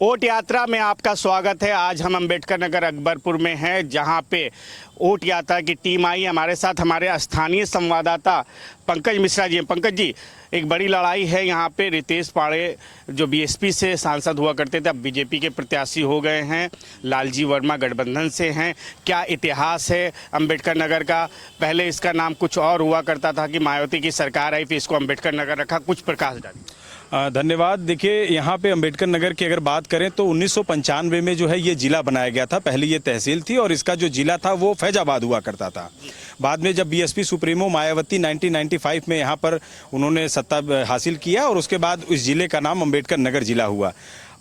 ओट यात्रा में आपका स्वागत है। आज हम अंबेडकर नगर अकबरपुर में हैं, जहां पे ओट यात्रा की टीम आई। हमारे साथ हमारे स्थानीय संवाददाता पंकज मिश्रा जी हैं। पंकज जी, एक बड़ी लड़ाई है यहाँ पे। रितेश पाड़े जो बीएसपी से सांसद हुआ करते थे, अब बीजेपी के प्रत्याशी हो गए हैं। लालजी वर्मा गठबंधन से हैं। क्या इतिहास है अंबेडकर नगर का? पहले इसका नाम कुछ और हुआ करता था कि मायावती की सरकार आई, फिर इसको अंबेडकर नगर रखा। कुछ प्रकाश डालिए। धन्यवाद। देखिए, यहाँ पे अंबेडकर नगर की अगर बात करें तो 1995 में जो है ये जिला बनाया गया था। पहले ये तहसील थी और इसका जो जिला था वो फैजाबाद हुआ करता था। बाद में जब बीएसपी सुप्रीमो मायावती 1995 में यहाँ पर उन्होंने सत्ता हासिल किया और उसके बाद उस जिले का नाम अंबेडकर नगर जिला हुआ।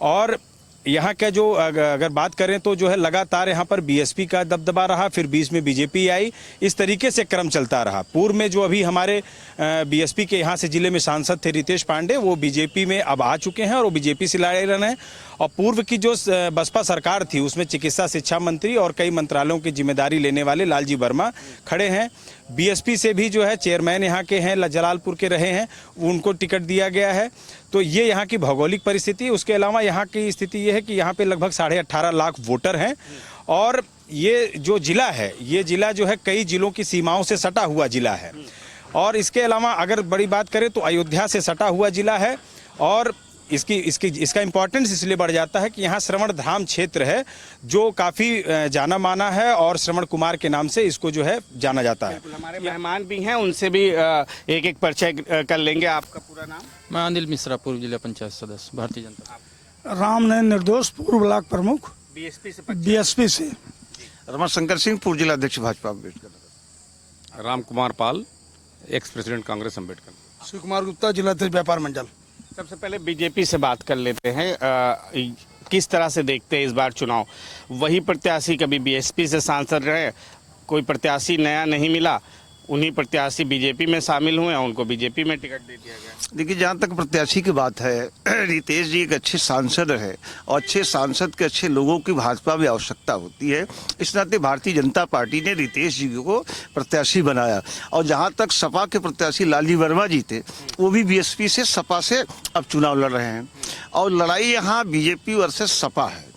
और यहाँ का जो अगर बात करें तो जो है लगातार यहाँ पर बीएसपी का दबदबा रहा, फिर बीच में बीजेपी आई। इस तरीके से क्रम चलता रहा। पूर्व में जो अभी हमारे बीएसपी के यहाँ से जिले में सांसद थे रितेश पांडे, वो बीजेपी में अब आ चुके हैं और वो बीजेपी से लड़े रहे हैं। और पूर्व की जो बसपा सरकार थी उसमें चिकित्सा शिक्षा मंत्री और कई मंत्रालयों की जिम्मेदारी लेने वाले लालजी वर्मा खड़े हैं। बीएसपी से भी जो है चेयरमैन यहाँ के हैं, जलालपुर के रहे हैं, उनको टिकट दिया गया है। तो ये यहाँ की भौगोलिक परिस्थिति है। उसके अलावा यहाँ की स्थिति ये है कि यहाँ पे लगभग 18.5 लाख वोटर हैं और ये जो जिला है, ये जिला जो है कई जिलों की सीमाओं से सटा हुआ जिला है। और इसके अलावा अगर बड़ी बात करें तो अयोध्या से सटा हुआ जिला है। और इसका इम्पोर्टेंस इसलिए बढ़ जाता है कि यहाँ श्रवण धाम क्षेत्र है जो काफ़ी जाना माना है और श्रवण कुमार के नाम से इसको जो है जाना जाता है। हमारे मेहमान भी हैं, उनसे भी एक एक परिचय कर लेंगे। आपका पूरा नाम? मैं अनिल मिश्रा, पूर्व जिला पंचायत सदस्य, भारतीय जनता। रामनयन निर्दोष, पूर्व ब्लॉक प्रमुख, बीएसपी से। रमाशंकर सिंह, पूर्व जिला अध्यक्ष भाजपा अम्बेडकर नगर। Ram Kumar Pal, ex president Congress Ambedkar. शिव कुमार गुप्ता, जिला अध्यक्ष व्यापार मंडल। सबसे पहले बीजेपी से बात कर लेते हैं। किस तरह से देखते हैं इस बार चुनाव? वही प्रत्याशी कभी बीएसपी से सांसद रहे, कोई प्रत्याशी नया नहीं मिला, उन्हीं प्रत्याशी बीजेपी में शामिल हुए और उनको बीजेपी में टिकट दे दिया गया। देखिए, जहाँ तक प्रत्याशी की बात है, रितेश जी एक अच्छे सांसद है और अच्छे सांसद के अच्छे लोगों की भाजपा में आवश्यकता होती है। इस नाते भारतीय जनता पार्टी ने रितेश जी को प्रत्याशी बनाया। और जहाँ तक सपा के प्रत्याशी लालजी वर्मा जी थे, वो भी बीएसपी से सपा से अब चुनाव लड़ रहे हैं। और लड़ाई यहाँ बीजेपी वर्सेस सपा है।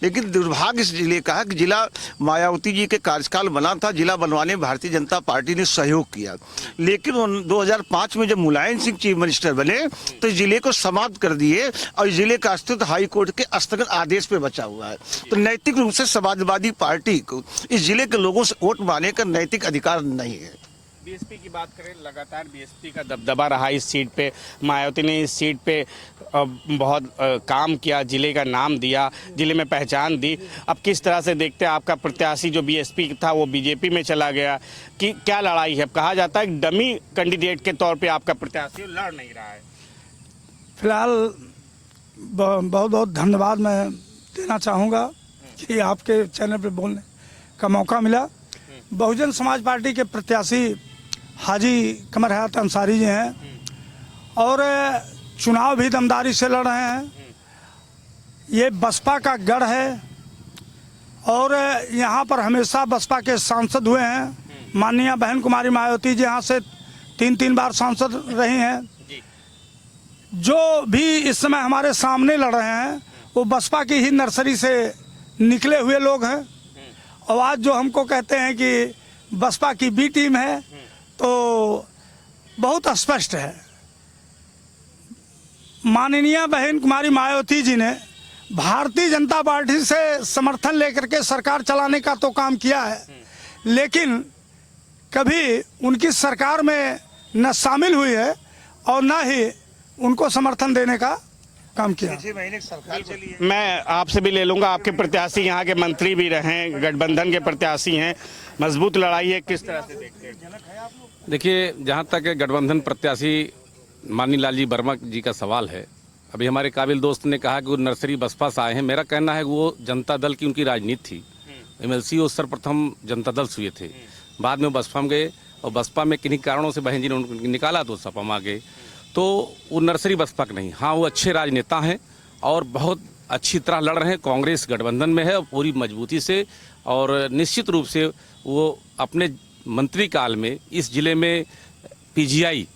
लेकिन दुर्भाग्य इस जिले का है कि जिला मायावती जी के कार्यकाल बना था। जिला बनवाने में भारतीय जनता पार्टी ने सहयोग किया, लेकिन 2005 में जब मुलायम सिंह चीफ मिनिस्टर बने तो इस जिले को समाप्त कर दिए और इस जिले का अस्तित्व हाई कोर्ट के स्थगन आदेश पे बचा हुआ है। तो नैतिक रूप से समाजवादी पार्टी को इस जिले के लोगों से वोट मांगने का नैतिक अधिकार नहीं है। बीएसपी की बात करें, लगातार बीएसपी का दबदबा रहा इस सीट पे। मायावती ने इस सीट पे बहुत काम किया, जिले का नाम दिया, जिले में पहचान दी। अब किस तरह से देखते हैं आपका प्रत्याशी जो बीएसपी था वो बीजेपी में चला गया, कि क्या लड़ाई है? कहा जाता है डमी कैंडिडेट के तौर पे आपका प्रत्याशी लड़ नहीं रहा है। फिलहाल बहुत बहुत धन्यवाद मैं देना चाहूँगा कि आपके चैनल पर बोलने का मौका मिला। बहुजन समाज पार्टी के प्रत्याशी हाजी कमर हयात अंसारी जी हैं और चुनाव भी दमदारी से लड़ रहे हैं। ये बसपा का गढ़ है और यहाँ पर हमेशा बसपा के सांसद हुए हैं। माननीय बहन कुमारी मायावती जी यहाँ से 3 बार सांसद रही हैं। जो भी इस समय हमारे सामने लड़ रहे हैं वो बसपा की ही नर्सरी से निकले हुए लोग हैं। और आज जो हमको कहते हैं कि बसपा की बी टीम है, तो बहुत स्पष्ट है। माननीय बहन कुमारी मायावती जी ने भारतीय जनता पार्टी से समर्थन लेकर के सरकार चलाने का तो काम किया है, लेकिन कभी उनकी सरकार में न शामिल हुई है और न ही उनको समर्थन देने का काम किया। मैं आपसे भी ले लूंगा, आपके प्रत्याशी यहाँ के मंत्री भी रहे, गठबंधन के प्रत्याशी हैं, मजबूत लड़ाई है, किस तरह से देखते हैं? देखिए, जहाँ तक गठबंधन प्रत्याशी माननीय लालजी वर्मा जी का सवाल है, अभी हमारे काबिल दोस्त ने कहा कि वो नर्सरी बसपा से आए हैं। मेरा कहना है कि वो जनता दल की उनकी राजनीति थी। एमएलसी वो सर्वप्रथम जनता दल से हुए थे, बाद में बसपा में गए और बसपा में किन्हीं कारणों से बहन जी ने उनको निकाला तो सपा में आ गए। तो वो नर्सरी बसपा के नहीं, हाँ वो अच्छे राजनेता हैं और बहुत अच्छी तरह लड़ रहे हैं। कांग्रेस गठबंधन में है पूरी मजबूती से और निश्चित रूप से वो अपने मंत्री काल में इस जिले में पीजीआई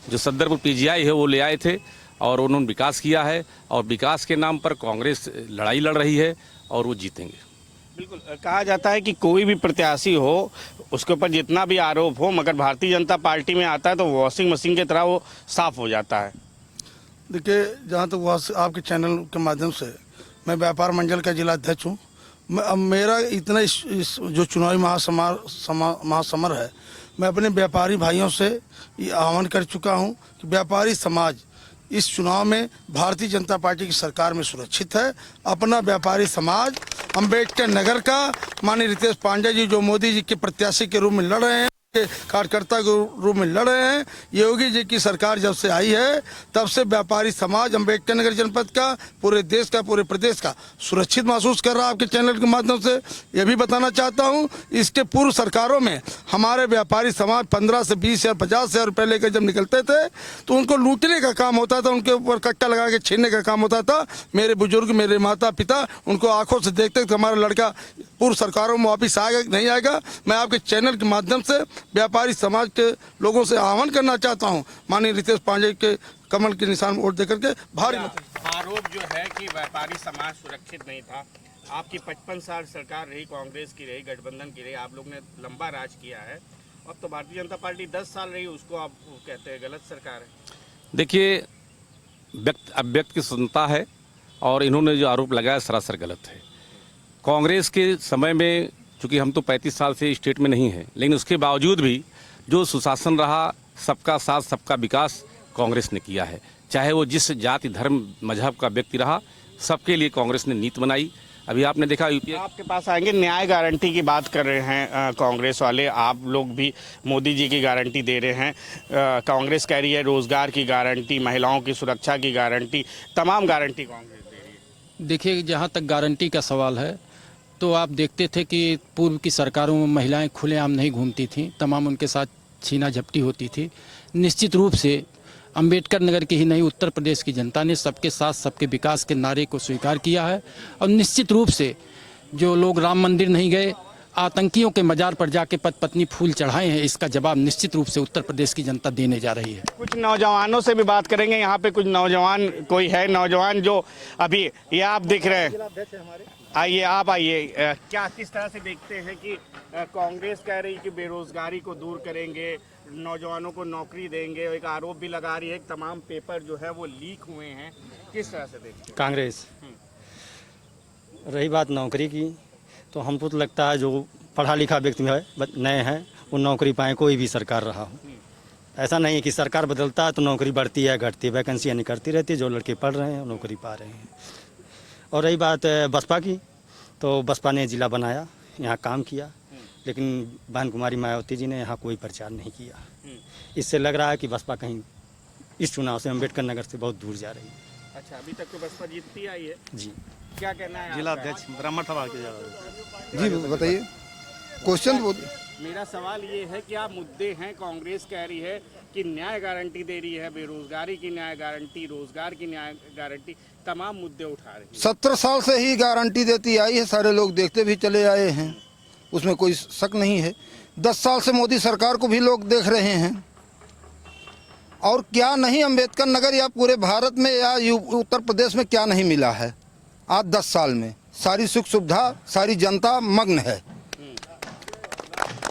जो सदरपुर पीजीआई है वो ले आए थे और उन्होंने विकास किया है और विकास के नाम पर कांग्रेस लड़ाई लड़ रही है और वो जीतेंगे। बिल्कुल कहा जाता है कि कोई भी प्रत्याशी हो उसके ऊपर जितना भी आरोप हो, मगर भारतीय जनता पार्टी में आता है तो वॉशिंग मशीन की तरह वो साफ हो जाता है। देखिए, जहाँ तक वह आपके चैनल के माध्यम से मैं व्यापार मंडल का जिला अध्यक्ष हूँ। अब मेरा इतना इस जो चुनावी महासमर है, मैं अपने व्यापारी भाइयों से ये आह्वान कर चुका हूँ कि व्यापारी समाज इस चुनाव में भारतीय जनता पार्टी की सरकार में सुरक्षित है। अपना व्यापारी समाज अम्बेडकर नगर का माननीय रितेश पांडे जी जो मोदी जी के प्रत्याशी के रूप में लड़ रहे हैं, कार्यकर्ता के रूप में लड़ रहे हैं, योगी जी की सरकार जब से आई है तब से व्यापारी समाज अम्बेडकर नगर जनपद का, पूरे देश का, पूरे प्रदेश का सुरक्षित महसूस कर रहा है। आपके चैनल के माध्यम से यह भी बताना चाहता हूं, इसके पूर्व सरकारों में हमारे व्यापारी समाज 15 से 20 या 50 हजार रुपये लेकर जब निकलते थे तो उनको लूटने का काम होता था, उनके ऊपर कट्टा लगा के छीनने का काम होता था। मेरे बुजुर्ग, मेरे माता पिता उनको आंखों से देखते थे हमारा लड़का पूर्व सरकारों में वापिस आएगा कि नहीं आएगा। मैं आपके चैनल के माध्यम से व्यापारी समाज के लोगों से आह्वान करना चाहता हूं, माननीय रितेश पांडे के कमल के निशान वोट देकर के भारी आरोप जो है कि व्यापारी समाज सुरक्षित नहीं था। आपकी 55 साल सरकार रही, कांग्रेस की रही, गठबंधन की रही, आप लोग ने लंबा राज किया है। अब तो भारतीय जनता पार्टी 10 साल रही, उसको आप कहते हैं गलत सरकार है। देखिए, व्यक्ति की स्वतंत्रता है और इन्होंने जो आरोप लगाया सरासर गलत है। कांग्रेस के समय में चूँकि हम तो 35 साल से स्टेट में नहीं हैं, लेकिन उसके बावजूद भी जो सुशासन रहा, सबका साथ सबका विकास कांग्रेस ने किया है। चाहे वो जिस जाति धर्म मजहब का व्यक्ति रहा, सबके लिए कांग्रेस ने नीति बनाई। अभी आपने देखा यूपीए आपके पास आएंगे, न्याय गारंटी की बात कर रहे हैं कांग्रेस वाले, आप लोग भी मोदी जी की गारंटी दे रहे हैं। कांग्रेस कह रही है रोजगार की गारंटी, महिलाओं की सुरक्षा की गारंटी, तमाम गारंटी कांग्रेस दे रही है। देखिए, जहाँ तक गारंटी का सवाल है तो आप देखते थे कि पूर्व की सरकारों में महिलाएं खुलेआम नहीं घूमती थीं, तमाम उनके साथ छीना झपटी होती थी। निश्चित रूप से अंबेडकर नगर की ही नहीं, उत्तर प्रदेश की जनता ने सबके साथ सबके विकास के नारे को स्वीकार किया है। और निश्चित रूप से जो लोग राम मंदिर नहीं गए, आतंकियों के मजार पर जाके पति पत्नी फूल चढ़ाए हैं, इसका जवाब निश्चित रूप से उत्तर प्रदेश की जनता देने जा रही है। कुछ नौजवानों से भी बात करेंगे। यहाँ पे कुछ नौजवान, कोई है नौजवान जो अभी, ये आप दिख रहे हैं, आइए आप आइए, क्या किस तरह से देखते हैं कि कांग्रेस कह रही कि बेरोजगारी को दूर करेंगे, नौजवानों को नौकरी देंगे, एक आरोप भी लगा रही है कि तमाम पेपर जो है वो लीक हुए हैं, किस तरह से देखते हैं? कांग्रेस रही बात नौकरी की, तो हमको तो लगता है जो पढ़ा लिखा व्यक्ति है, नए हैं, वो नौकरी पाएँ, कोई भी सरकार रहा हो। ऐसा नहीं है कि सरकार बदलता है तो नौकरी बढ़ती है घटती है, वैकेंसियाँ निकलती रहती है, जो लड़के पढ़ रहे हैं नौकरी पा रहे हैं। और रही बात बसपा की, तो बसपा ने जिला बनाया, यहाँ काम किया, लेकिन बहन कुमारी मायावती जी ने यहाँ कोई प्रचार नहीं किया। इससे लग रहा है कि बसपा कहीं इस चुनाव से अम्बेडकर नगर से बहुत दूर जा रही है। अच्छा, अभी तक तो बसपा जीतती आई है जी। क्या कहना है? जिला अध्यक्ष ब्राह्मण सभा के जी बताइए, क्वेश्चन बोलिए। मेरा सवाल ये है कि आप मुद्दे हैं, कांग्रेस कह रही है कि न्याय गारंटी दे रही है, बेरोजगारी की न्याय गारंटी, रोजगार की न्याय गारंटी, तमाम मुद्दे उठा रही है। 70 साल से ही गारंटी देती आई है, सारे लोग देखते भी चले आए हैं, उसमें कोई शक नहीं है। 10 साल से मोदी सरकार को भी लोग देख रहे हैं, और क्या नहीं अम्बेडकर नगर या पूरे भारत में या उत्तर प्रदेश में क्या नहीं मिला है। आज 10 साल में सारी सुख सुविधा, सारी जनता मग्न है,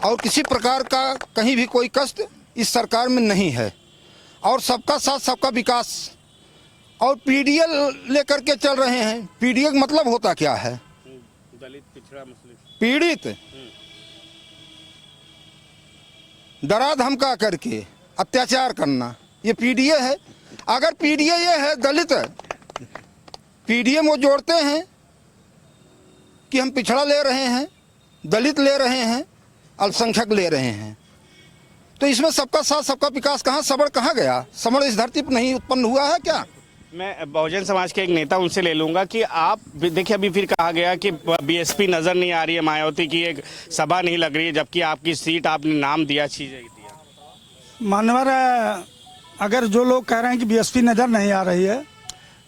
और किसी प्रकार का कहीं भी कोई कष्ट इस सरकार में नहीं है। और सबका साथ सबका विकास, और पीडीएल लेकर के चल रहे हैं। पीडीएल मतलब होता क्या है? दलित, पिछड़ा, मुस्लिम, पीड़ित, डरा धमका करके अत्याचार करना, ये पीडीए है। अगर पीडीए ये है दलित, पीडीए वो जोड़ते हैं कि हम पिछड़ा ले रहे हैं, दलित ले रहे हैं, अल्पसंख्यक ले रहे हैं, तो इसमें सबका साथ सबका विकास कहाँ, सबड़ कहाँ गया? सबड़ इस धरती पर नहीं उत्पन्न हुआ है क्या? मैं बहुजन समाज के एक नेता उनसे ले लूंगा कि आप देखिए, अभी फिर कहा गया कि बीएसपी नजर नहीं आ रही है, मायावती की एक सभा नहीं लग रही है, जबकि आपकी सीट आपने नाम दिया, चीजें दिया। मानवर, अगर जो लोग कह रहे हैं कि बीएसपी नजर नहीं आ रही है,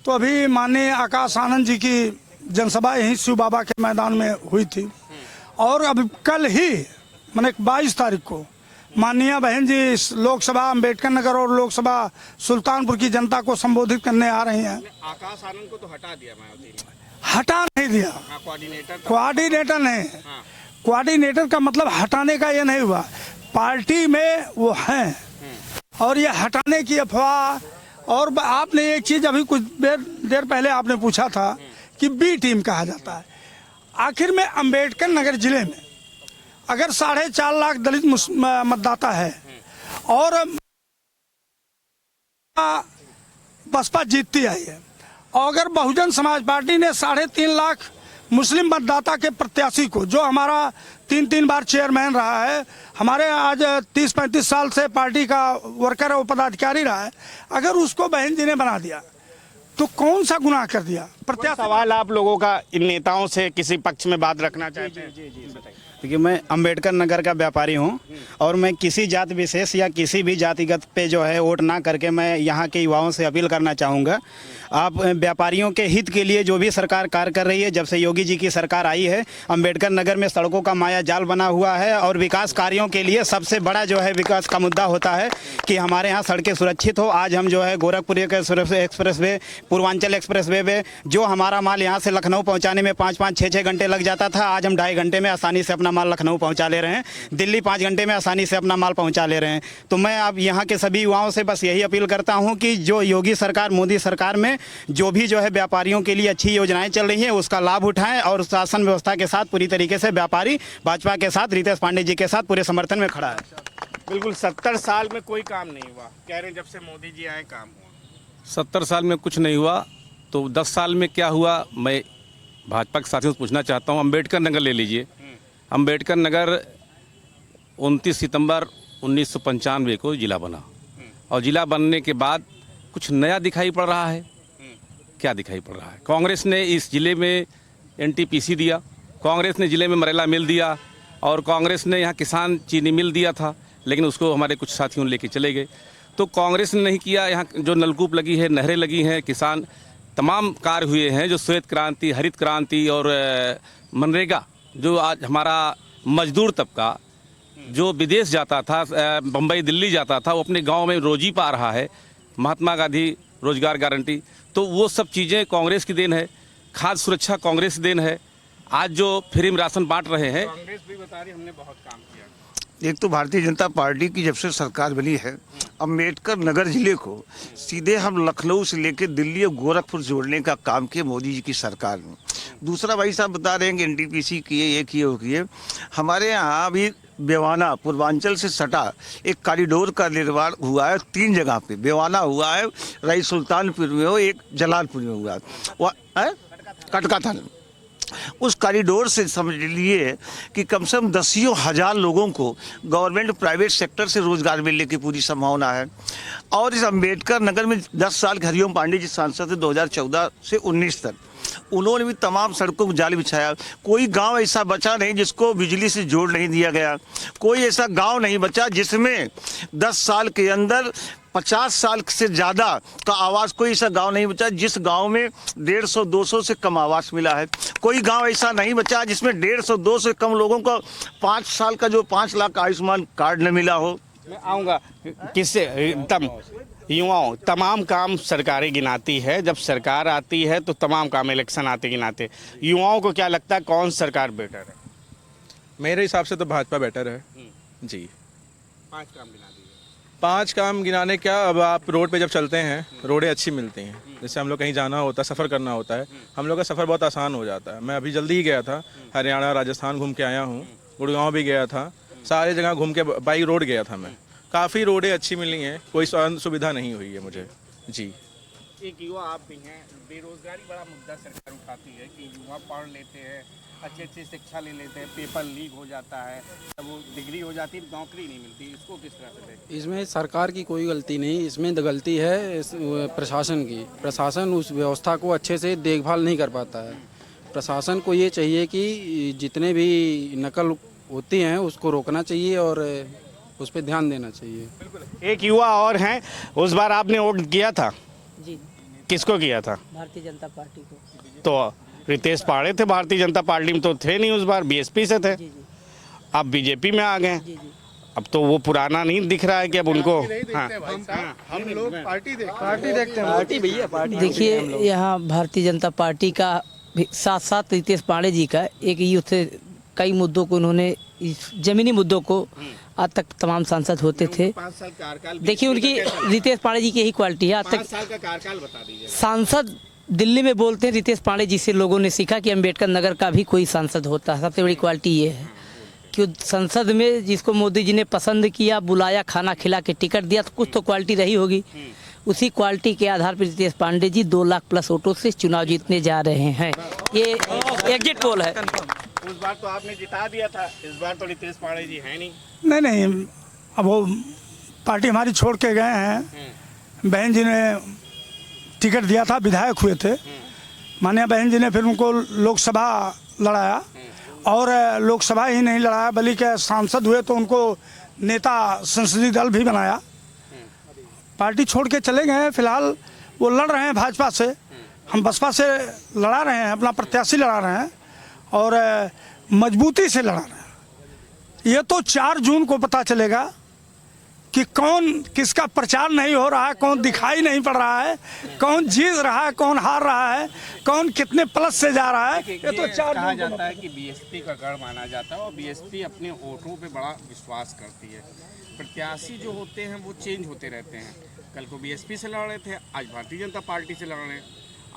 तो अभी माननीय आकाश आनंद जी की जनसभा यहीं शिव बाबा के मैदान में हुई थी, और अभी कल ही माने 22 तारीख को माननीय बहन जी इस लोकसभा अम्बेडकर नगर और लोकसभा सुल्तानपुर की जनता को संबोधित करने आ रही हैं। आकाश आनंद को तो हटा दिया मायावती ने। हटा नहीं दिया, कोऑर्डिनेटर नहीं। कोऑर्डिनेटर का मतलब हटाने का ये नहीं हुआ, पार्टी में वो हैं और ये हटाने की अफवाह। और आपने एक चीज अभी कुछ देर पहले आपने पूछा था कि बी टीम कहा जाता है। आखिर में अम्बेडकर नगर जिले में अगर 4.5 लाख दलित मतदाता है और बसपा जीतती आई है, और अगर बहुजन समाज पार्टी ने 3.5 लाख मुस्लिम मतदाता के प्रत्याशी को, जो हमारा 3 बार चेयरमैन रहा है, हमारे आज 30-35 साल से पार्टी का वर्कर और पदाधिकारी रहा है, अगर उसको बहन जी ने बना दिया तो कौन सा गुनाह कर दिया? प्रत्याशी सवाल आप लोगों का इन नेताओं से किसी पक्ष में बात रखना चाहते हैं? जी बताइए। क्योंकि मैं अंबेडकर नगर का व्यापारी हूं और मैं किसी जाति विशेष या किसी भी जातिगत पे जो है वोट ना करके मैं यहाँ के युवाओं से अपील करना चाहूँगा, आप व्यापारियों के हित के लिए जो भी सरकार कार्य कर रही है, जब से योगी जी की सरकार आई है अंबेडकर नगर में सड़कों का माया जाल बना हुआ है और विकास कार्यों के लिए सबसे बड़ा जो है विकास का मुद्दा होता है कि हमारे यहाँ सड़कें सुरक्षित हो। आज हम जो है गोरखपुर के express way, Purvanchal express way जो हमारा माल यहाँ से लखनऊ पहुँचाने में 5-6 घंटे लग जाता था, आज हम 2.5 घंटे में आसानी से अपना माल लखनऊ पहुँचा ले रहे हैं। दिल्ली 5 घंटे में आसानी से अपना माल पहुँचा ले रहे हैं। तो मैं अब यहाँ के सभी युवाओं से बस यही अपील करता हूँ कि जो योगी सरकार, मोदी सरकार में जो भी जो है व्यापारियों के लिए अच्छी योजनाएं चल रही हैं उसका लाभ उठाएं और शासन व्यवस्था के साथ पूरी तरीके से व्यापारी भाजपा के साथ, रितेश पांडे जी के साथ पूरे समर्थन में खड़ा है। बिल्कुल 70 साल में कोई काम नहीं हुआ, कह रहे हैं जब से मोदी जी आए काम हुआ। 70 साल में कुछ नहीं हुआ तो 10 साल में क्या हुआ, मैं भाजपा के साथियों से पूछना चाहता हूँ। अम्बेडकर नगर ले लीजिए। अम्बेडकर नगर 29 सितंबर 1995 को जिला बना और जिला बनने के बाद कुछ नया दिखाई पड़ रहा है? क्या दिखाई पड़ रहा है? कांग्रेस ने इस जिले में एनटीपीसी दिया, कांग्रेस ने जिले में मरेला मिल दिया और कांग्रेस ने यहाँ किसान चीनी मिल दिया था, लेकिन उसको हमारे कुछ साथियों लेके चले गए। तो कांग्रेस ने नहीं किया। यहाँ जो नलकूप लगी है, नहरें लगी हैं, किसान तमाम कार्य हुए हैं, जो श्वेत क्रांति, हरित क्रांति और मनरेगा, जो आज हमारा मजदूर तबका जो विदेश जाता था, बम्बई दिल्ली जाता था, वो अपने गाँव में रोजी पा रहा है। महात्मा गांधी रोजगार गारंटी, तो वो सब चीज़ें कांग्रेस की देन है। खाद्य सुरक्षा कांग्रेस की देन है। आज जो फ्री में राशन बांट रहे हैं, कांग्रेस भी बता रही हमने बहुत काम किया। एक तो भारतीय जनता पार्टी की जब से सरकार बनी है, अम्बेडकर नगर जिले को सीधे हम लखनऊ से लेकर दिल्ली और गोरखपुर जोड़ने का काम किया मोदी जी की सरकार ने। दूसरा भाई साहब बता रहे हैं कि एनटीपीसी किए, ये किए, वो किए। हमारे यहाँ भी बेवाना पूर्वांचल से सटा एक कॉरिडोर का निर्माण हुआ है 3 जगह पे। बेवाना हुआ है, रई सुल्तानपुर में हो, एक जलालपुर में हुआ है, वह कटका था। उस कॉरिडोर से समझ लिए कि कम से कम 10 हज़ार लोगों को गवर्नमेंट प्राइवेट सेक्टर से रोजगार मिलने की पूरी संभावना है। और इस अम्बेडकर नगर में 10 साल के हरिओम पांडे जी सांसद थे 2014 से 19 तक, उन्होंने भी तमाम सड़कों को जाल बिछाया। कोई गांव ऐसा बचा नहीं जिसको बिजली से जोड़ नहीं दिया गया। कोई ऐसा गांव नहीं बचा जिसमें 10 साल के अंदर 50 साल से ज़्यादा का आवास, कोई ऐसा गांव नहीं बचा जिस गांव में 150-200 से कम आवास मिला है। कोई गांव ऐसा नहीं बचा जिसमें 150-200 से कम लोगों को 5 साल का जो 5 लाख का आयुष्मान कार्ड न मिला हो। मैं आऊँगा किससे युवाओं तमाम काम सरकारें गिनाती है, जब सरकार आती है तो तमाम काम इलेक्शन आते गिनाते। युवाओं को क्या लगता है कौन सरकार बेटर है? मेरे हिसाब से तो भाजपा बेटर है जी। 5 काम गिना दीजिए। 5 काम गिनाने क्या, अब आप रोड पे जब चलते हैं रोडें अच्छी मिलती हैं, जैसे हम लोग कहीं जाना होता है, सफ़र करना होता है, हम लोग का सफ़र बहुत आसान हो जाता है। मैं अभी जल्दी ही गया था, हरियाणा राजस्थान घूम के आया हूँ, गुड़गांव भी गया था, सारे जगह घूम के बाई रोड गया था मैं। काफ़ी रोडें अच्छी मिली हैं, कोई सुविधा नहीं हुई है मुझे जी। एक युवा आप भी हैं, बेरोजगारी बड़ा मुद्दा सरकार उठाती है कि युवा पढ़ लेते हैं, अच्छी शिक्षा ले लेते हैं, पेपर लीक हो जाता है, जब वो डिग्री हो जाती है नौकरी नहीं मिलती, इसको किस तरह से देखते? इसमें सरकार की कोई गलती नहीं, इसमें गलती है प्रशासन की। प्रशासन उस व्यवस्था को अच्छे से देखभाल नहीं कर पाता है। प्रशासन को ये चाहिए कि जितने भी नकल होती हैं उसको रोकना चाहिए और उस पर ध्यान देना चाहिए। एक युवा और हैं, उस बार आपने वोट किया था? जी। किसको किया था? भारतीय जनता पार्टी को। तो रितेश पांडे थे भारतीय जनता पार्टी में, तो थे नहीं उस बार, बीएसपी से थे। जी जी। आप बीजेपी में आ गए। जी जी। अब तो वो पुराना नहीं दिख रहा है कि अब उनको हाँ हम लोग पार्टी देखिए यहाँ भारतीय जनता पार्टी का साथ साथ रितेश पांडे जी का एक यूथ कई मुद्दों को उन्होंने इस जमीनी मुद्दों को आज तक तमाम सांसद होते थे। 5 साल कार्यकाल देखिए उनकी रितेश पांडे जी की यही क्वालिटी है। आज 5 तक साल का कार्यकाल बता दीजिए। सांसद दिल्ली में बोलते हैं, रितेश पांडे जी से लोगों ने सीखा कि अम्बेडकर नगर का भी कोई सांसद होता है। सबसे बड़ी क्वालिटी ये है कि संसद में जिसको मोदी जी ने पसंद किया, बुलाया, खाना खिला के टिकट दिया, तो कुछ तो क्वालिटी रही होगी। उसी क्वालिटी के आधार पर रितेश पांडे जी 2 लाख प्लस वोटों से चुनाव जीतने जा रहे हैं। ये एग्जिट पोल है। उस बार तो आपने जिता दिया था, इस बार तो रितेश पांडे जी है नहीं। नहीं, अब वो पार्टी हमारी छोड़ के गए हैं। बहन जी ने टिकट दिया था, विधायक हुए थे। माननीय बहन जी ने फिर उनको लोकसभा लड़ाया, और लोकसभा ही नहीं लड़ाया बल्कि सांसद हुए तो उनको नेता संसदीय दल भी बनाया। पार्टी छोड़ के चले गए हैं। फिलहाल वो लड़ रहे हैं भाजपा से, हम बसपा से लड़ा रहे हैं, अपना प्रत्याशी लड़ा रहे हैं और मजबूती से लड़ा रहे हैं। ये तो 4 जून को पता चलेगा कि कौन किसका प्रचार नहीं हो रहा है, कौन दिखाई नहीं पड़ रहा है, कौन जीत रहा है, कौन हार रहा है, कौन कितने प्लस से जा रहा है। ये तो 4 कहा जून जाता है कि बीएसपी का गढ़ माना जाता है और बीएसपी अपने वोटों पे बड़ा विश्वास करती है। प्रत्याशी जो होते हैं वो चेंज होते रहते हैं। कल को बीएसपी से लड़ रहे थे, आज भारतीय जनता पार्टी से लड़ रहे हैं।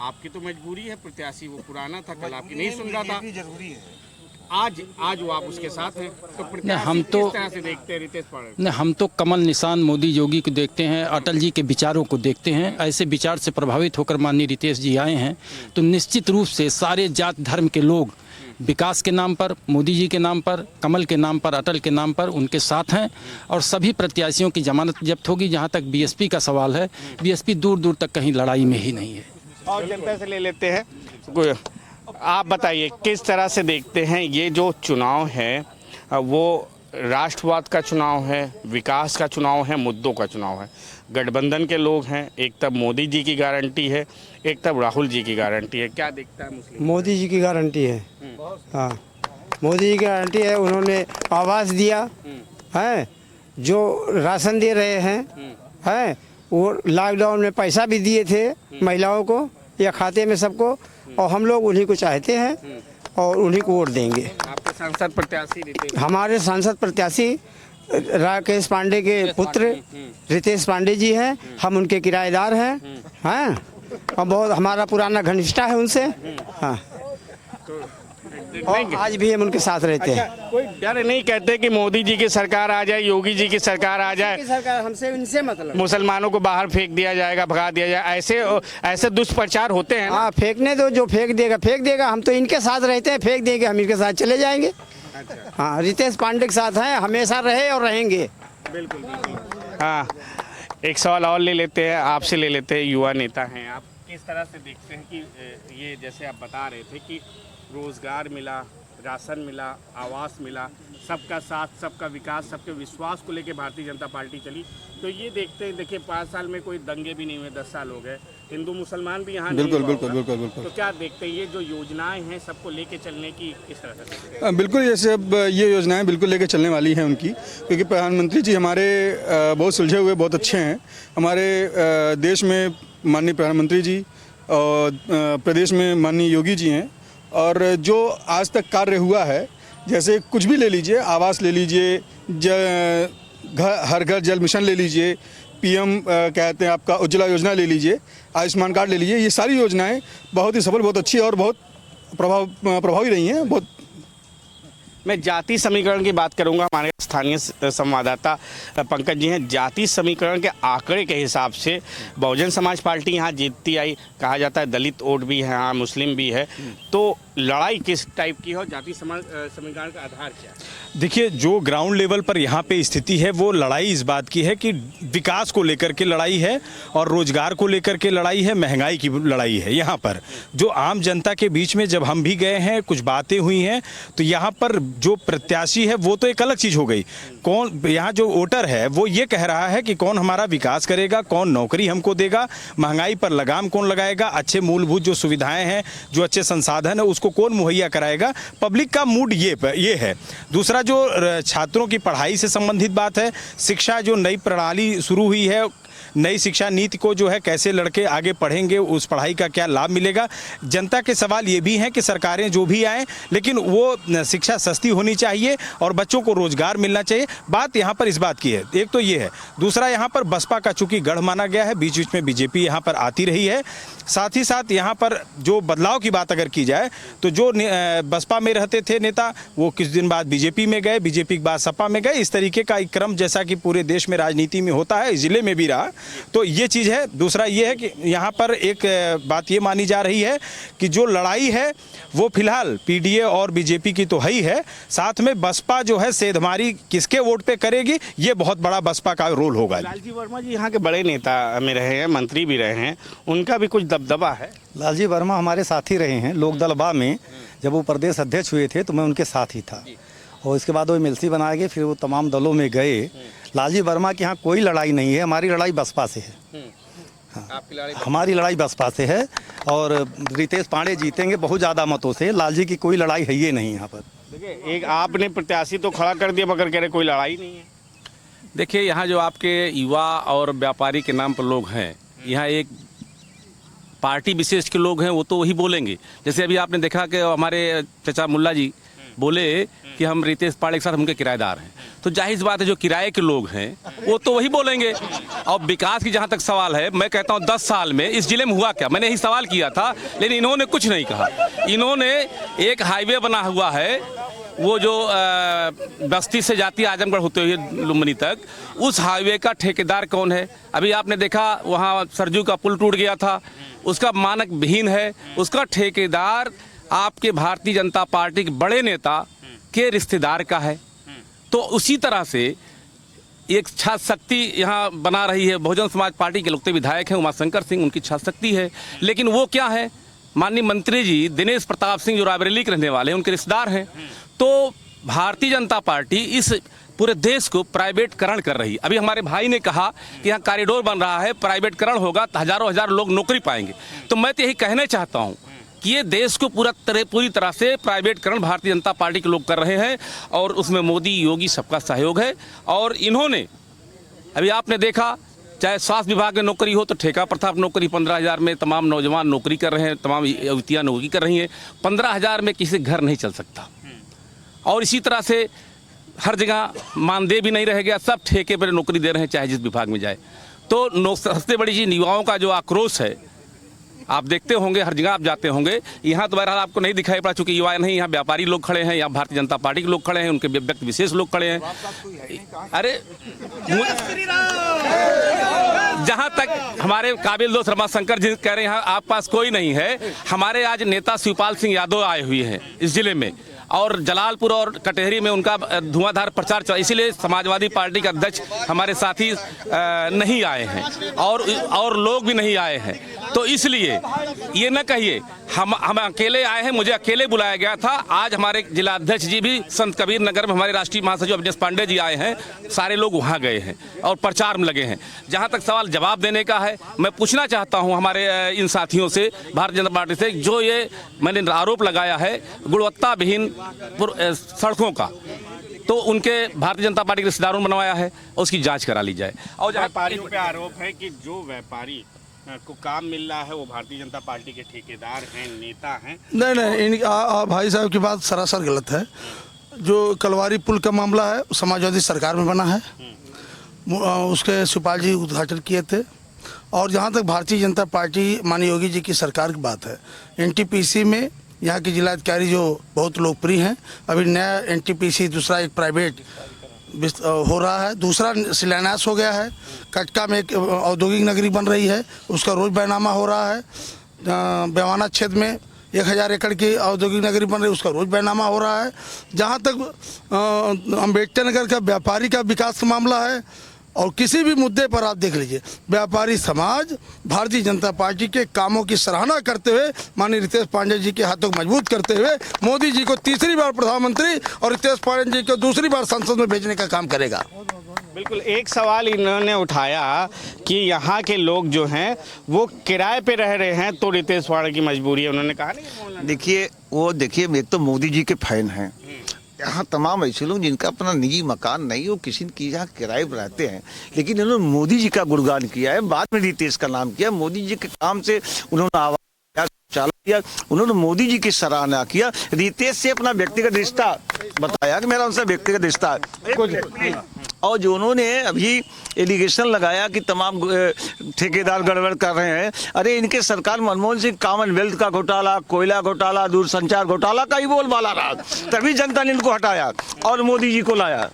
आपकी तो मजबूरी है, प्रत्याशी वो पुराना था, कल आपकी नहीं सुन रहा था, जरूरी है। आज वो आप उसके साथ हैं। तो प्रत्याशी हम तो किस तरह से देखते हैं रितेश पांडे? नहीं, हम तो कमल निशान मोदी योगी को देखते हैं, अटल जी के विचारों को देखते हैं। ऐसे विचार से प्रभावित होकर माननीय रितेश जी आए हैं, तो निश्चित रूप से सारे जात धर्म के लोग विकास के नाम पर, मोदी जी के नाम पर, कमल के नाम पर, अटल के नाम पर उनके साथ हैं। और सभी प्रत्याशियों की जमानत जब्त होगी। जहाँ तक बीएसपी का सवाल है, बीएसपी दूर दूर तक कहीं लड़ाई में ही नहीं है। और जनता से ले लेते हैं। आप बताइए किस तरह से देखते हैं ये जो चुनाव है, वो राष्ट्रवाद का चुनाव है, विकास का चुनाव है, मुद्दों का चुनाव है। गठबंधन के लोग हैं, एक तब मोदी जी की गारंटी है, एक तब राहुल जी की गारंटी है। क्या देखता है मुस्लिम? मोदी जी की गारंटी है। हाँ, मोदी जी की गारंटी है। उन्होंने आवास दिया है, जो राशन दे रहे हैं, वो लॉकडाउन में पैसा भी दिए थे महिलाओं को या खाते में सबको, और हम लोग उन्हीं को चाहते हैं और उन्हीं को वोट देंगे। आपके सांसद प्रत्याशी हमारे सांसद प्रत्याशी राकेश पांडे के पुत्र रितेश पांडे जी हैं। हम उनके किराएदार हैं, और बहुत हमारा पुराना घनिष्ठा है उनसे। हाँ, और आज भी हम उनके साथ रहते हैं। कोई यार नहीं कहते कि मोदी जी की सरकार आ जाए, योगी जी की सरकार आ जाए, सरकार हमसे इनसे मतलब मुसलमानों को बाहर फेंक दिया जाएगा, भगा दिया जाए, ऐसे दुष्प्रचार होते हैं। हाँ, फेंकने दो, जो फेंक देगा। हम तो इनके साथ रहते हैं, फेंक देंगे, हम इनके साथ चले जाएंगे। हाँ, रितेश पांडे के साथ हैं, हमेशा रहे और रहेंगे। बिल्कुल। हाँ, एक सवाल और ले लेते हैं, आपसे ले लेते हैं। युवा नेता हैं आप, किस तरह से देखते हैं कि ये जैसे आप बता रहे थे कि रोजगार मिला, राशन मिला, आवास मिला, सबका साथ, सबका विकास, सबके विश्वास को लेकर भारतीय जनता पार्टी चली, तो ये देखते हैं, देखिए 5 साल में कोई दंगे भी नहीं हुए, 10 साल हो गए, हिंदू मुसलमान भी यहाँ बिल्कुल नहीं बिल्कुल बिल्कुल बिल्कुल। तो क्या देखते हैं ये जो योजनाएं हैं सबको लेके चलने की किस तरह से? बिल्कुल, जैसे अब ये योजनाएं बिल्कुल लेके चलने वाली हैं उनकी, क्योंकि प्रधानमंत्री जी हमारे बहुत सुलझे हुए, बहुत अच्छे हैं। हमारे देश में माननीय प्रधानमंत्री जी और प्रदेश में माननीय योगी जी हैं, और जो आज तक कार्य हुआ है, जैसे कुछ भी ले लीजिए, आवास ले लीजिए, हर घर जल मिशन ले लीजिए, पीएम कहते हैं आपका उज्ज्वला योजना ले लीजिए, आयुष्मान कार्ड ले लीजिए, ये सारी योजनाएं बहुत ही सफल, बहुत अच्छी और बहुत प्रभावी रही हैं। बहुत मैं जाति समीकरण की बात करूंगा। हमारे स्थानीय संवाददाता पंकज जी हैं। जाति समीकरण के आंकड़े के हिसाब से बहुजन समाज पार्टी यहाँ जीतती आई, कहा जाता है दलित वोट भी है, हाँ मुस्लिम भी है। तो लड़ाई किस टाइप की हो, जाति समीकरण का आधार क्या है? देखिए, जो ग्राउंड लेवल पर यहाँ पे स्थिति है, वो लड़ाई इस बात की है कि विकास को लेकर के लड़ाई है और रोजगार को लेकर के लड़ाई है, महंगाई की लड़ाई है। यहाँ पर जो आम जनता के बीच में जब हम भी गए हैं, कुछ बातें हुई हैं, तो यहाँ पर जो प्रत्याशी है वो तो एक अलग चीज़ हो गई। कौन यहाँ जो वोटर है वो ये कह रहा है कि कौन हमारा विकास करेगा, कौन नौकरी हमको देगा, महंगाई पर लगाम कौन लगाएगा, अच्छे मूलभूत जो सुविधाएं हैं, जो अच्छे संसाधन है, उसको कौन मुहैया कराएगा। पब्लिक का मूड ये है। दूसरा दूसरा जो छात्रों की पढ़ाई से संबंधित बात है, शिक्षा जो नई प्रणाली शुरू हुई है, नई शिक्षा नीति को जो है कैसे लड़के आगे पढ़ेंगे, उस पढ़ाई का क्या लाभ मिलेगा। जनता के सवाल ये भी हैं कि सरकारें जो भी आएँ लेकिन वो शिक्षा सस्ती होनी चाहिए और बच्चों को रोजगार मिलना चाहिए। बात यहाँ पर इस बात की है, एक तो ये है। दूसरा यहाँ पर बसपा का चूंकि गढ़ माना गया है, बीच बीच में बीजेपी यहाँ पर आती रही है। साथ ही साथ यहाँ पर जो बदलाव की बात अगर की जाए तो जो बसपा में रहते थे नेता वो कुछ दिन बाद बीजेपी में गए, बीजेपी के बाद सपा में गए। इस तरीके का एक क्रम जैसा कि पूरे देश में राजनीति में होता है, जिले में भी रहा, तो ये चीज़ है। दूसरा ये है कि यहाँ पर एक बात ये मानी जा रही है कि जो लड़ाई है वो फिलहाल पीडीए और बीजेपी की तो है ही है, साथ में बसपा जो है सेंधमारी किसके वोट पे करेगी, ये बहुत बड़ा बसपा का रोल होगा। लालजी वर्मा जी यहाँ के बड़े नेता में रहे हैं, मंत्री भी रहे हैं, उनका भी कुछ दबदबा है। लालजी वर्मा हमारे साथी रहे हैं लोकदल बा में। जब वो प्रदेश अध्यक्ष हुए थे तो मैं उनके साथ ही था, और इसके बाद वो एमएलसी बनाए गए, फिर वो तमाम दलों में गए। लालजी वर्मा के यहाँ कोई लड़ाई नहीं है, हमारी लड़ाई बसपा से है। हाँ, हमारी लड़ाई बसपा से है और रितेश पांडे जीतेंगे बहुत ज़्यादा मतों से। लालजी की कोई लड़ाई है ये नहीं यहाँ पर। देखिए, एक आपने प्रत्याशी तो खड़ा कर दिया मगर कह रहे कोई लड़ाई नहीं है। देखिए, यहाँ जो आपके युवा और व्यापारी के नाम पर लोग हैं, यहाँ एक पार्टी विशेष के लोग हैं, वो तो वही बोलेंगे। जैसे अभी आपने देखा कि हमारे चचा मुल्ला जी बोले कि हम रितेश पांडे के साथ उनके किराएदार हैं, तो जाहिर बात है जो किराए के लोग हैं वो तो वही बोलेंगे। और विकास की जहाँ तक सवाल है, मैं कहता हूँ 10 साल में इस जिले में हुआ क्या, मैंने यही सवाल किया था, लेकिन इन्होंने कुछ नहीं कहा। इन्होंने एक हाईवे बना हुआ है, वो जो बस्ती से जाती है आजमगढ़ होते हुए लुम्बिनी तक, उस हाईवे का ठेकेदार कौन है? अभी आपने देखा वहाँ सरजू का पुल टूट गया था, उसका मानक विहीन है, उसका ठेकेदार आपके भारतीय जनता पार्टी के बड़े नेता के रिश्तेदार का है। तो उसी तरह से एक छात्र शक्ति यहाँ बना रही है। बहुजन समाज पार्टी के लोकप्रिय विधायक हैं उमाशंकर सिंह, उनकी छात्र शक्ति है, लेकिन वो क्या है, माननीय मंत्री जी दिनेश प्रताप सिंह जो रायबरेली के रहने वाले हैं, उनके रिश्तेदार हैं। तो भारतीय जनता पार्टी इस पूरे देश को प्राइवेटकरण कर रही है। अभी हमारे भाई ने कहा कि यहाँ कॉरिडोर बन रहा है, प्राइवेटकरण होगा तो हजारों हजार लोग नौकरी पाएंगे। तो मैं तो यही कहना चाहता हूँ कि ये देश को पूरी तरह से प्राइवेटकरण भारतीय जनता पार्टी के लोग कर रहे हैं, और उसमें मोदी योगी सबका सहयोग है। और इन्होंने अभी आपने देखा, चाहे स्वास्थ्य विभाग में नौकरी हो तो ठेका प्रथा नौकरी 15,000 में तमाम नौजवान नौकरी कर रहे हैं, तमाम युवतियाँ नौकरी कर रही हैं। 15,000 में किसी घर नहीं चल सकता। और इसी तरह से हर जगह मानदेय भी नहीं रह गया, सब ठेके पर नौकरी दे रहे हैं चाहे जिस विभाग में जाए। तो सबसे बड़ी चीज़ युवाओं का जो आक्रोश है, आप देखते होंगे, हर जगह आप जाते होंगे। यहाँ तो बहरहाल आपको नहीं दिखाई पड़ा चूंकि युवा नहीं, यहाँ व्यापारी लोग खड़े हैं, यहाँ भारतीय जनता पार्टी के लोग खड़े हैं, उनके व्यक्ति विशेष लोग खड़े हैं। अरे जहाँ तक हमारे काबिल दोस्त रमाशंकर जी कह रहे हैं यहाँ आप पास कोई नहीं है, हमारे आज नेता शिवपाल सिंह यादव आए हुए हैं इस जिले में, और जलालपुर और कटहरी में उनका धुआंधार प्रचार चला। इसीलिए समाजवादी पार्टी का अध्यक्ष हमारे साथी नहीं आए हैं, और लोग भी नहीं आए हैं। तो इसलिए ये न कहिए हम अकेले आए हैं, मुझे अकेले बुलाया गया था। आज हमारे जिला अध्यक्ष जी भी संत कबीर नगर में, हमारे राष्ट्रीय महासचिव अवनीश पांडे जी आए हैं, सारे लोग वहाँ गए हैं और प्रचार में लगे हैं। जहाँ तक सवाल जवाब देने का है, मैं पूछना चाहता हूँ हमारे इन साथियों से भारतीय जनता पार्टी से, जो ये मैंने आरोप लगाया है गुणवत्ता विहीन सड़कों का, तो उनके भारतीय जनता पार्टी के रिश्तेदारों ने बनवाया है, उसकी जांच करा ली जाए। और व्यापारियों पे आरोप है कि जो व्यापारी को काम मिल रहा है वो भारतीय जनता पार्टी के ठेकेदार हैं, नेता हैं। नहीं, भाई साहब की बात सरासर गलत है। जो कलवारी पुल का मामला है समाजवादी सरकार में बना है, उसके शिवपाल जी उद्घाटन किए थे। और जहाँ तक भारतीय जनता पार्टी माननीय योगी जी की सरकार की बात है, एनटीपीसी में यहाँ के जिलाधिकारी जो बहुत लोकप्रिय हैं, अभी नया एनटीपीसी दूसरा एक प्राइवेट हो रहा है, दूसरा शिलान्यास हो गया है। कटका में एक औद्योगिक नगरी बन रही है, उसका रोज बैनामा हो रहा है। बेवाना क्षेत्र में 1000 एकड़ की औद्योगिक नगरी बन रही है, उसका रोज बैनामा हो रहा है। जहाँ तक अम्बेडकर नगर का व्यापारी का विकास का मामला है, और किसी भी मुद्दे पर आप देख लीजिए, व्यापारी समाज भारतीय जनता पार्टी के कामों की सराहना करते हुए, माननीय रितेश पांडे जी के हाथों को मजबूत करते हुए, मोदी जी को तीसरी बार प्रधानमंत्री और रितेश पांडे जी को दूसरी बार संसद में भेजने का काम करेगा। बिल्कुल। एक सवाल इन्होंने उठाया कि यहाँ के लोग जो हैं वो किराए पे रह रहे हैं, तो रितेश पांडे की मजबूरी है, उन्होंने कहा नहीं। देखिए, एक तो मोदी जी के फैन हैं, यहाँ तमाम ऐसे लोग जिनका अपना निजी मकान नहीं हो, किसी की जहाँ किराए पर रहते हैं, लेकिन इन्होंने मोदी जी का गुणगान किया है, बाद में रितेश का नाम किया। मोदी जी के काम से उन्होंने आवाज किया, उन्होंने मोदी जी की सराहना किया। रितेश से अपना व्यक्तिगत रिश्ता बताया कि मेरा उनसे व्यक्तिगत रिश्ता है। और जो उन्होंने अभी एलिगेशन लगाया कि तमाम ठेकेदार गड़बड़ कर रहे हैं, अरे इनके सरकार मनमोहन सिंह कॉमनवेल्थ का घोटाला, कोयला घोटाला, दूरसंचार घोटाला का ही बोलबाला रहा, तभी जनता ने इनको हटाया और मोदी जी को लाया।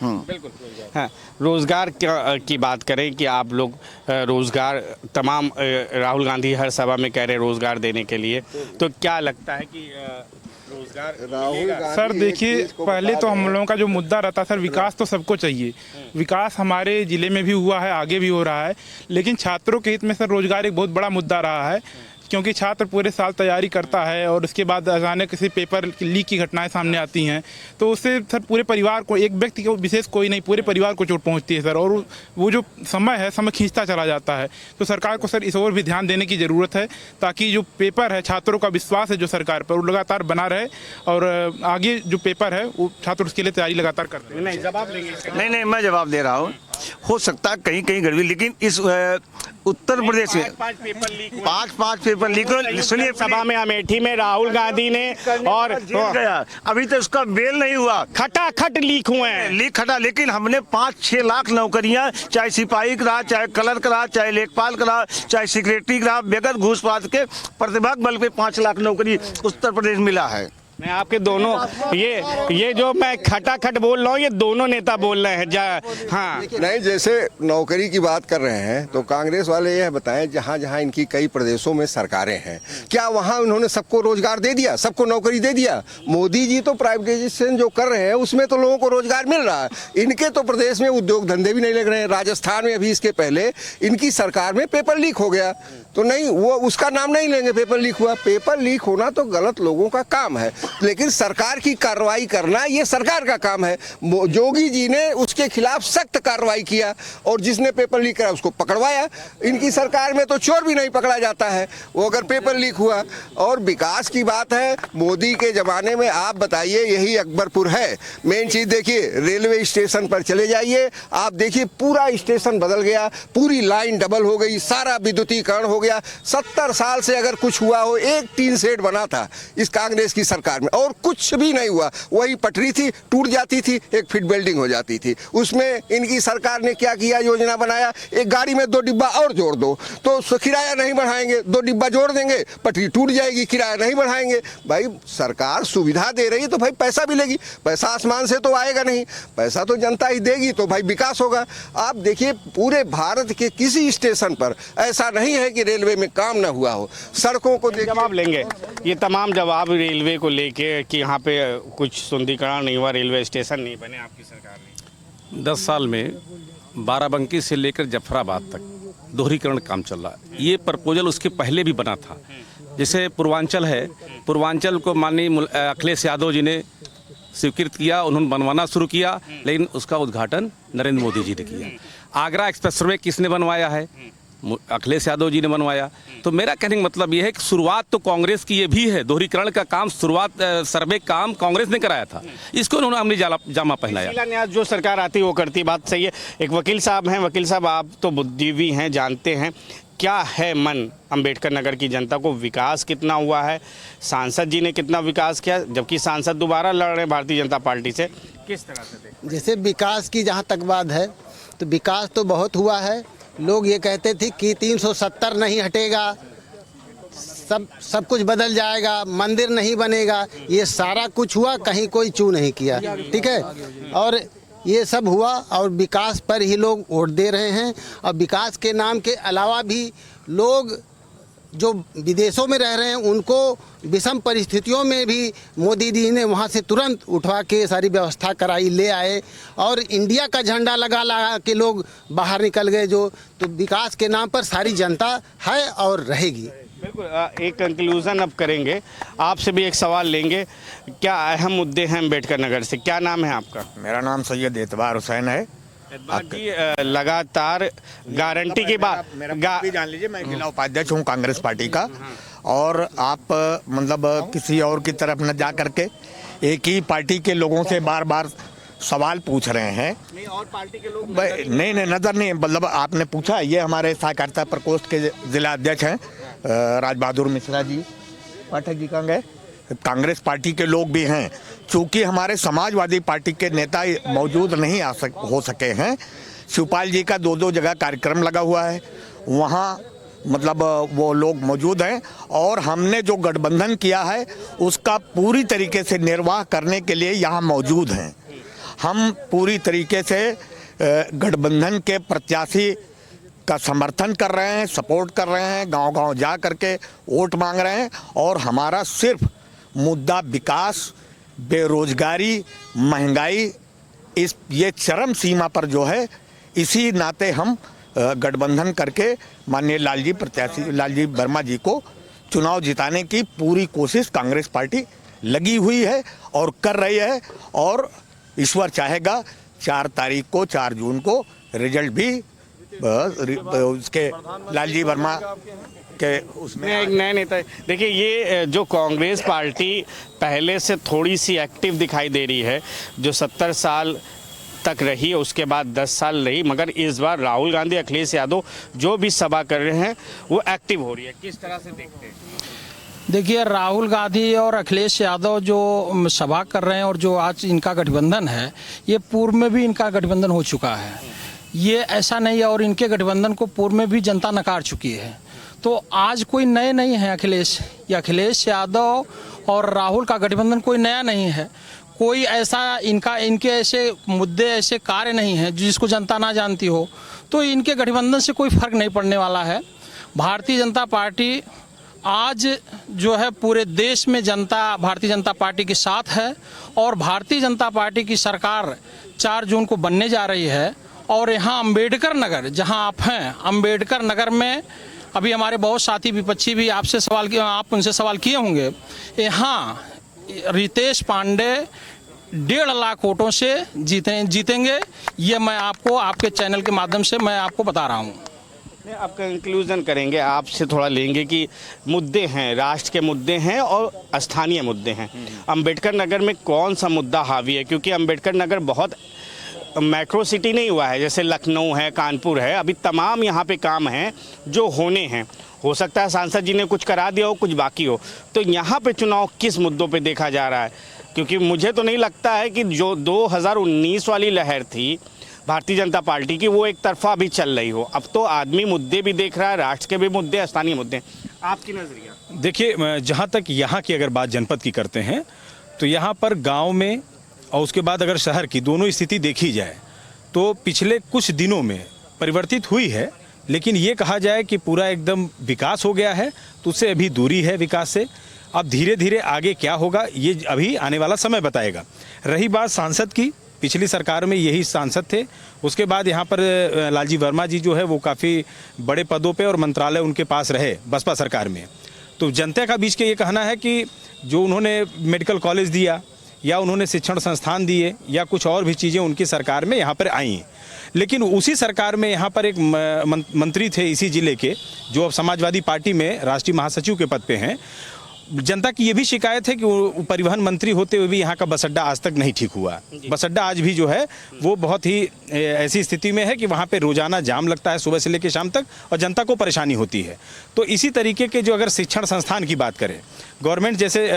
बिल्कुल। हाँ, रोजगार की बात करें कि आप लोग रोजगार तमाम राहुल गांधी हर सभा में कह रहे हैं रोजगार देने के लिए, तो क्या लगता है कि रोजगार मिलेगा? सर देखिए, पहले तो हम लोगों का जो मुद्दा रहता सर, विकास तो सबको चाहिए। विकास हमारे ज़िले में भी हुआ है, आगे भी हो रहा है, लेकिन छात्रों के हित में सर रोजगार एक बहुत बड़ा मुद्दा रहा है, क्योंकि छात्र पूरे साल तैयारी करता है और उसके बाद अचानक किसी पेपर लीक की घटनाएं सामने आती हैं, तो उससे सर पूरे परिवार को, एक व्यक्ति को विशेष कोई नहीं, पूरे परिवार को चोट पहुंचती है सर। और वो जो समय है, समय खींचता चला जाता है। तो सरकार को सर इस ओर भी ध्यान देने की ज़रूरत है, ताकि जो पेपर है, छात्रों का विश्वास है जो सरकार पर, वो लगातार बना रहे और आगे जो पेपर है वो छात्र उसके लिए तैयारी लगातार करते हैं। नहीं, जवाब लेंगे इसका? नहीं, मैं जवाब दे रहा हूँ। हो सकता है कहीं कहीं गड़बड़ी, लेकिन इस उत्तर प्रदेश में पांच पेपर लीक सुनिए, सभा में अमेठी में राहुल गांधी ने और गया, अभी तो उसका बेल नहीं हुआ, खटाखट लीक हुए हैं। लीक खटा, लेकिन हमने 5-6 लाख नौकरियां, चाहे सिपाही का रहा, चाहे क्लर्क रहा, चाहे लेखपाल का रहा, चाहे सेक्रेटरी का रहा, बगैर घूस पात के प्रतिभा बल पे 5 लाख नौकरी उत्तर प्रदेश मिला है। मैं आपके दोनों ये जो मैं खटाखट बोल रहा हूँ, ये दोनों नेता बोल रहे हैं। हाँ, नहीं, जैसे नौकरी की बात कर रहे हैं तो कांग्रेस वाले यह बताएं, जहां जहां इनकी कई प्रदेशों में सरकारें हैं, क्या वहां उन्होंने सबको रोजगार दे दिया, सबको नौकरी दे दिया? मोदी जी तो प्राइवेटाइजेशन जो कर रहे हैं उसमें तो लोगों को रोजगार मिल रहा है, इनके तो प्रदेश में उद्योग धंधे भी नहीं लग रहे हैं। राजस्थान में अभी इसके पहले इनकी सरकार में पेपर लीक हो गया, तो नहीं, वो उसका नाम नहीं लेंगे, पेपर लीक हुआ। पेपर लीक होना तो गलत लोगों का काम है, लेकिन सरकार की कार्रवाई करना ये सरकार का काम है। जोगी जी ने उसके खिलाफ सख्त कार्रवाई किया और जिसने पेपर लीक करा उसको पकड़वाया। इनकी सरकार में तो चोर भी नहीं पकड़ा जाता है, वो अगर पेपर लीक हुआ। और विकास की बात है, मोदी के जमाने में आप बताइए, यही अकबरपुर है। मेन चीज देखिए, रेलवे स्टेशन पर चले जाइए, आप देखिए पूरा स्टेशन बदल गया, पूरी लाइन डबल हो गई, सारा विद्युतीकरण हो गया। 70 साल से अगर कुछ हुआ हो, एक टीन शेड बना था इस कांग्रेस की सरकार में, और कुछ भी नहीं हुआ। वही पटरी थी, टूट जाती थी, 1 फीट बिल्डिंग हो जाती थी। उसमें इनकी सरकार ने क्या किया, योजना बनाया, एक गाड़ी में 2 डिब्बा और जोड़ दो, तो किराया नहीं बढ़ाएंगे, 2 डिब्बा जोड़ देंगे, पटरी टूट जाएगी, किराया नहीं बढ़ाएंगे। भाई सरकार सुविधा दे रही है तो भाई पैसा भी लेगी, पैसा आसमान से तो आएगा नहीं, पैसा तो जनता ही देगी, तो भाई विकास होगा। आप देखिए, पूरे भारत के किसी स्टेशन पर ऐसा नहीं है कि रेलवे में काम ना हुआ हो। सड़कों को जवाब लेंगे, ये तमाम जवाब रेलवे को लेके कि यहाँ पे कुछ सुंदरीकरण नहीं हुआ, रेलवे स्टेशन नहीं बने आपकी सरकार ने। 10 साल में बाराबंकी से लेकर जफराबाद तक दोहरीकरण काम चल रहा है। ये प्रपोजल उसके पहले भी बना था। जैसे पूर्वांचल है, पूर्वांचल को माननीय अखिलेश यादव जी ने स्वीकृत किया, उन्होंने बनवाना शुरू किया, लेकिन उसका उद्घाटन नरेंद्र मोदी जी ने किया। आगरा एक्सप्रेसवे किसने बनवाया है? अखिलेश यादव जी ने बनवाया। तो मेरा कहने का मतलब ये है कि शुरुआत तो कांग्रेस की ये भी है, दोहरीकरण का काम शुरुआत सर्वे काम कांग्रेस ने कराया था, इसको उन्होंने हमने जामा पहनाया। शिलान्यास जो सरकार आती है वो करती, बात सही है। एक वकील साहब हैं, वकील साहब आप तो बुद्धिजीवी हैं, जानते हैं क्या है मन अंबेडकर नगर की जनता को, विकास कितना हुआ है, सांसद जी ने कितना विकास किया, जबकि सांसद दोबारा लड़ रहे हैं भारतीय जनता पार्टी से, किस तरह से देखें? जैसे विकास की जहाँ तक बात है तो विकास तो बहुत हुआ है। लोग ये कहते थे कि 370 नहीं हटेगा, सब कुछ बदल जाएगा, मंदिर नहीं बनेगा, ये सारा कुछ हुआ, कहीं कोई चू नहीं किया, ठीक है। और ये सब हुआ और विकास पर ही लोग वोट दे रहे हैं। और विकास के नाम के अलावा भी लोग जो विदेशों में रह रहे हैं उनको विषम परिस्थितियों में भी मोदी जी ने वहाँ से तुरंत उठवा के सारी व्यवस्था कराई, ले आए और इंडिया का झंडा लगा के लोग बाहर निकल गए। जो तो विकास के नाम पर सारी जनता है और रहेगी। बिल्कुल, एक कंक्लूजन अब करेंगे, आपसे भी एक सवाल लेंगे। क्या अहम मुद्दे हैं अंबेडकर नगर से? क्या नाम है आपका? मेरा नाम सैयद एतबार हुसैन है। जी, लगातार गारंटी की बात भी जान लीजिए, मैं जिला उपाध्यक्ष हूँ कांग्रेस पार्टी का, और आप मतलब किसी और की तरफ न जा करके एक ही पार्टी के लोगों से बार बार सवाल पूछ रहे हैं। नहीं, और पार्टी के लोग नहीं नज़र नहीं, मतलब आपने पूछा, ये हमारे सहकारिता प्रकोष्ठ के जिला अध्यक्ष हैं राज बहादुर मिश्रा जी, पाठक जी कहाँ गए, कांग्रेस पार्टी के लोग भी हैं। चूँकि हमारे समाजवादी पार्टी के नेता मौजूद नहीं हो सके हैं, शिवपाल जी का 2 जगह कार्यक्रम लगा हुआ है, वहाँ मतलब वो लोग मौजूद हैं और हमने जो गठबंधन किया है उसका पूरी तरीके से निर्वाह करने के लिए यहाँ मौजूद हैं। हम पूरी तरीके से गठबंधन के प्रत्याशी का समर्थन कर रहे हैं, सपोर्ट कर रहे हैं, गांव-गांव जा करके वोट मांग रहे हैं और हमारा सिर्फ मुद्दा विकास, बेरोजगारी, महंगाई, ये चरम सीमा पर जो है, इसी नाते हम गठबंधन करके माननीय लालजी वर्मा जी को चुनाव जिताने की पूरी कोशिश कांग्रेस पार्टी लगी हुई है और कर रही है और ईश्वर चाहेगा 4 जून को रिजल्ट भी उसके लालजी वर्मा के उसमें एक नए नेता। देखिए, ये जो कांग्रेस पार्टी पहले से थोड़ी सी एक्टिव दिखाई दे रही है, जो 70 साल तक रही, उसके बाद 10 साल रही, मगर इस बार राहुल गांधी, अखिलेश यादव जो भी सभा कर रहे हैं वो एक्टिव हो रही है। किस तरह से देखते हैं? देखिए, राहुल गांधी और अखिलेश यादव जो सभा कर रहे हैं और जो आज इनका गठबंधन है, ये पूर्व में भी इनका गठबंधन हो चुका है। ये ऐसा नहीं है, और इनके गठबंधन को पूर्व में भी जनता नकार चुकी है। तो आज कोई नए नहीं है। अखिलेश यादव और राहुल का गठबंधन कोई नया नहीं है। कोई ऐसा इनके ऐसे मुद्दे, ऐसे कार्य नहीं हैं जिसको जनता ना जानती हो, तो इनके गठबंधन से कोई फर्क नहीं पड़ने वाला है। भारतीय जनता पार्टी आज जो है पूरे देश में जनता भारतीय जनता पार्टी के साथ है और भारतीय जनता पार्टी की सरकार 4 जून को बनने जा रही है। और यहाँ अम्बेडकर नगर, जहाँ आप हैं, अम्बेडकर नगर में अभी हमारे बहुत साथी विपक्षी भी आप उनसे सवाल किए होंगे, यहाँ रितेश पांडे 1.5 लाख वोटों से जीतेंगे। ये मैं आपको आपके चैनल के माध्यम से मैं आपको बता रहा हूँ। आप कंक्लूजन करेंगे, आपसे थोड़ा लेंगे कि मुद्दे हैं, राष्ट्र के मुद्दे हैं और स्थानीय मुद्दे हैं। अंबेडकर नगर में कौन सा मुद्दा हावी है? क्योंकि अंबेडकर नगर बहुत मैक्रो सिटी नहीं हुआ है, जैसे लखनऊ है, कानपुर है, अभी तमाम यहाँ पे काम हैं जो होने हैं। हो सकता है सांसद जी ने कुछ करा दिया हो, कुछ बाकी हो। तो यहाँ पे चुनाव किस मुद्दों पे देखा जा रहा है? क्योंकि मुझे तो नहीं लगता है कि जो 2019 वाली लहर थी भारतीय जनता पार्टी की, वो एक तरफा भी चल रही हो। अब तो आदमी मुद्दे भी देख रहा है, राष्ट्र के भी मुद्दे, स्थानीय मुद्दे। आपकी नज़रिया? देखिए, जहाँ तक यहाँ की अगर बात जनपद की करते हैं, तो यहाँ पर गाँव में और उसके बाद अगर शहर की दोनों स्थिति देखी जाए तो पिछले कुछ दिनों में परिवर्तित हुई है। लेकिन ये कहा जाए कि पूरा एकदम विकास हो गया है तो उससे अभी दूरी है विकास से। अब धीरे धीरे आगे क्या होगा ये अभी आने वाला समय बताएगा। रही बात सांसद की, पिछली सरकार में यही सांसद थे, उसके बाद यहाँ पर लालजी वर्मा जी जो है वो काफ़ी बड़े पदों पे और मंत्रालय उनके पास रहे बसपा सरकार में। तो जनता का बीच के ये कहना है कि जो उन्होंने मेडिकल कॉलेज दिया या उन्होंने शिक्षण संस्थान दिए या कुछ और भी चीज़ें उनकी सरकार में यहाँ पर आई हैं। लेकिन उसी सरकार में यहाँ पर एक मंत्री थे इसी ज़िले के, जो अब समाजवादी पार्टी में राष्ट्रीय महासचिव के पद पे हैं। जनता की ये भी शिकायत है कि वो परिवहन मंत्री होते हुए भी यहाँ का बस अड्डा आज तक नहीं ठीक हुआ। बस अड्डा आज भी जो है वो बहुत ही ऐसी स्थिति में है कि वहाँ पे रोजाना जाम लगता है सुबह से लेकर शाम तक और जनता को परेशानी होती है। तो इसी तरीके के जो अगर शिक्षण संस्थान की बात करें, गवर्नमेंट जैसे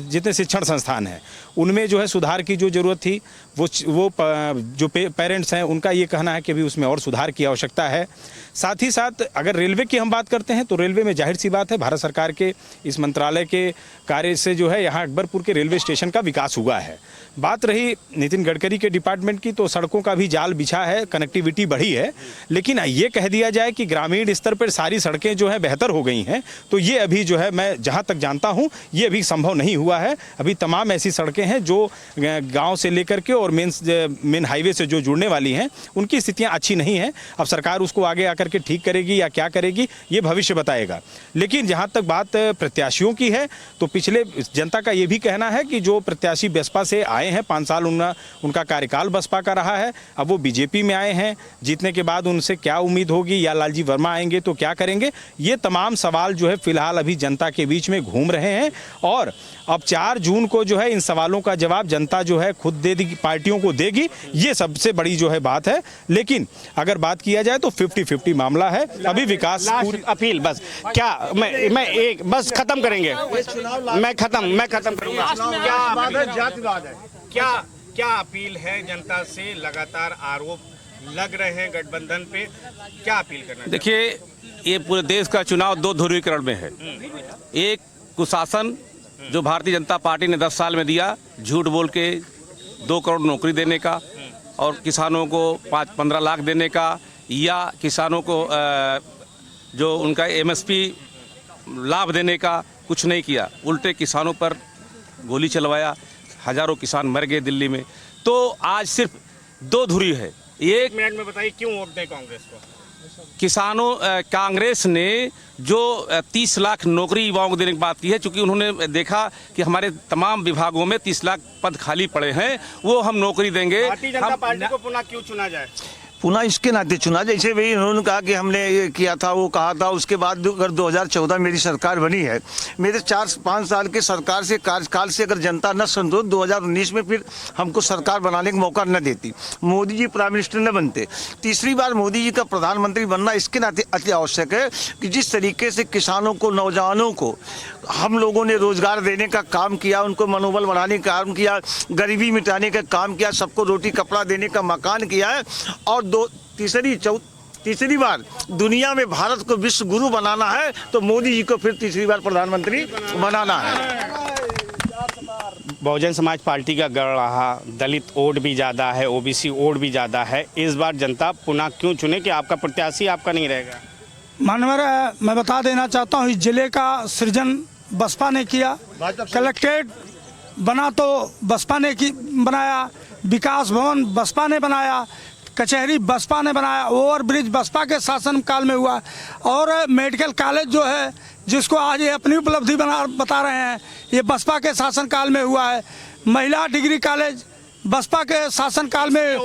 जितने शिक्षण संस्थान हैं उनमें जो है सुधार की जो ज़रूरत थी वो जो पेरेंट्स हैं उनका ये कहना है कि अभी उसमें और सुधार की आवश्यकता है। साथ ही साथ अगर रेलवे की हम बात करते हैं तो रेलवे में जाहिर सी बात है भारत सरकार के इस मंत्रालय के कार्य से जो है यहाँ अकबरपुर के रेलवे स्टेशन का विकास हुआ है। बात रही नितिन गडकरी के डिपार्टमेंट की, तो सड़कों का भी जाल बिछा है, कनेक्टिविटी बढ़ी है। लेकिन ये कह दिया जाए कि ग्रामीण स्तर पर सारी सड़कें जो हैं बेहतर हो गई हैं, तो ये अभी जो है मैं जहाँ तक जानता हूँ ये अभी संभव नहीं हुआ है। अभी तमाम ऐसी सड़कें हैं जो गाँव से लेकर के और मेन हाईवे से जो जुड़ने वाली हैं उनकी स्थितियाँ अच्छी नहीं हैं। अब सरकार उसको आगे आकर के ठीक करेगी या क्या करेगी ये भविष्य बताएगा। लेकिन जहाँ तक बात प्रत्याशियों की है तो पिछले जनता का ये भी कहना है कि जो प्रत्याशी बसपा से आए हैं 5 साल उनका कार्यकाल बसपा का रहा है, अब वो बीजेपी में आए हैं, जीतने के बाद उनसे क्या उम्मीद होगी या लालजी वर्मा आएंगे तो क्या करेंगे, ये तमाम सवाल जो है फिलहाल अभी जनता के बीच में घूम रहे हैं। हैं और अब 4 जून को जो है इन सवालों का जवाब जनता जो है खुद दे देगी, पार्टियों को देगी। ये सबसे बड़ी जो है बात है। लेकिन अगर बात किया जाए तो 50-50 मामला है। अभी विकास अपील बस क्या मैं एक बस खत्म करेंगे, मैं खत्म करूंगा। क्या अपील है जनता से? लगातार आरोप लग रहे हैं गठबंधन पे, क्या अपील करना? देखिए, ये पूरे देश का चुनाव 2 ध्रुवीकरण में है। एक कुशासन जो भारतीय जनता पार्टी ने 10 साल में दिया, झूठ बोल के 2 करोड़ नौकरी देने का और किसानों को 5-15 लाख देने का, या किसानों को जो उनका MSP लाभ देने का कुछ नहीं किया। उल्टे किसानों पर गोली चलवाया, हजारों किसान मर गए दिल्ली में। तो आज सिर्फ 2 धुरी है। एक मिनट में बताइए क्यों वोट दें कांग्रेस को? कांग्रेस ने जो 30 लाख नौकरी युवाओं को देने की बात की है, क्योंकि उन्होंने देखा कि हमारे तमाम विभागों में 30 लाख पद खाली पड़े हैं, वो हम नौकरी देंगे। भारतीय जनता पार्टी को पुनः क्यों चुना जाए? पुनः इसके नाते चुना, जैसे वही उन्होंने कहा कि हमने ये किया था, वो कहा था। उसके बाद अगर 2014 मेरी सरकार बनी है, मेरे 4-5 साल के सरकार से कार्यकाल से अगर जनता न संतोष 2019 में फिर हमको सरकार बनाने का मौका न देती, मोदी जी प्राइम मिनिस्टर न बनते, तीसरी बार मोदी जी का प्रधानमंत्री बनना इसके नाते अति आवश्यक है कि जिस तरीके से किसानों को, नौजवानों को हम लोगों ने रोजगार देने का काम किया, उनको मनोबल बढ़ाने का काम किया, गरीबी मिटाने का काम किया, सबको रोटी कपड़ा देने का मकान किया है, और तीसरी बार दुनिया में भारत को विश्व गुरु बनाना है तो मोदी जी को फिर तीसरी बार प्रधानमंत्री बनाना है। बहुजन समाज पार्टी का गढ़ रहा, दलित वोट भी ज़्यादा है, OBC वोट भी ज़्यादा है। इस बार जनता पुनः क्यों चुने कि आपका प्रत्याशी आपका नहीं रहेगा? मानवर मैं बता देना चाहता हूँ, इस जिले का सृजन बसपा ने किया। कलेक्ट्रेट बना तो बसपा ने बनाया, विकास भवन बसपा ने बनाया, कचहरी बसपा ने बनाया, ओवरब्रिज बसपा के शासनकाल में हुआ, और मेडिकल कॉलेज जो है जिसको आज ये अपनी उपलब्धि बता रहे हैं, ये बसपा के शासनकाल में हुआ है। महिला डिग्री कॉलेज बसपा के शासनकाल में,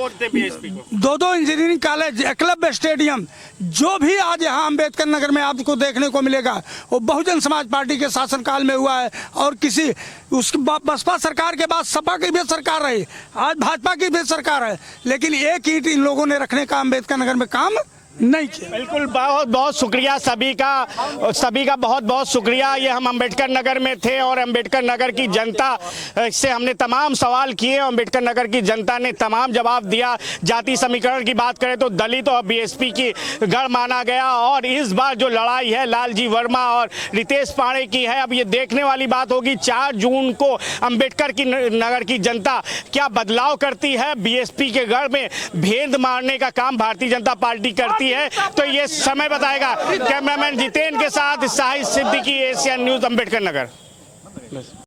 2 इंजीनियरिंग कॉलेज, एकलव्य स्टेडियम, जो भी आज यहाँ अम्बेडकर नगर में आपको देखने को मिलेगा वो बहुजन समाज पार्टी के शासनकाल में हुआ है। और किसी उस बसपा सरकार के बाद सपा की भी सरकार रही, आज भाजपा की भी सरकार है, लेकिन एक ईंट इन लोगों ने रखने का अम्बेडकर नगर में काम नहीं किया। बिल्कुल, बहुत बहुत शुक्रिया सभी का बहुत बहुत शुक्रिया। ये हम अम्बेडकर नगर में थे और अम्बेडकर नगर की जनता से हमने तमाम सवाल किए। अम्बेडकर नगर की जनता ने तमाम जवाब दिया। जाति समीकरण की बात करें तो दलित और BSP की गढ़ माना गया, और इस बार जो लड़ाई है लालजी वर्मा और रितेश पांडे की है। अब ये देखने वाली बात होगी 4 जून को अम्बेडकर की नगर की जनता क्या बदलाव करती है। BSP के गढ़ में भेद मारने का काम भारतीय जनता पार्टी करती है, तो ये समय बताएगा। कैमरामैन जितेन के साथ साहिद सिद्दीकी, एशियन न्यूज़, अम्बेडकर नगर।